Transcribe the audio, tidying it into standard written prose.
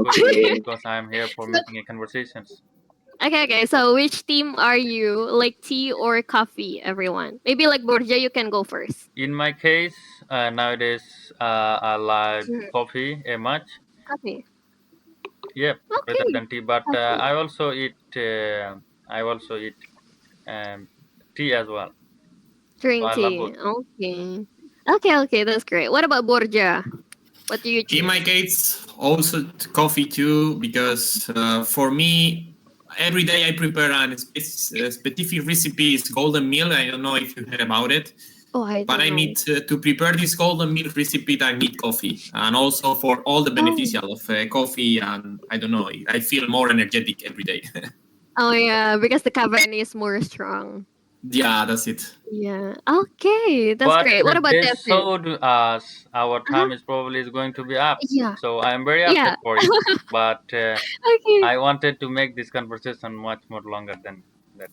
Okay. because I'm here for So, making a conversations. Okay. So which team are you? Like tea or coffee, everyone? Maybe like Borja, you can go first. In my case, nowadays I like Mhm. coffee a much. Coffee. Yep, rather Okay. than tea. But Coffee. I also eat um, tea as well. So Drink I love both. tea. Okay. Okay. That's great. What about Borja? What do you In my choose? case, also coffee too, because for me, every day I prepare a specific recipe. It's golden meal. I don't know if you heard about it, Oh, I but don't I know. need to prepare this golden milk recipe. I need coffee, and also for all the Oh. beneficial of coffee. And I don't know, I feel more energetic every day. Oh yeah, because the caffeine is more strong. Yeah, that's it. Yeah. Okay, that's But great. What about they Devin? showed us our Uh-huh. time is probably is going to be up. Yeah. So I'm very Yeah. upset for it. But Okay. I wanted to make this conversation much more longer than that.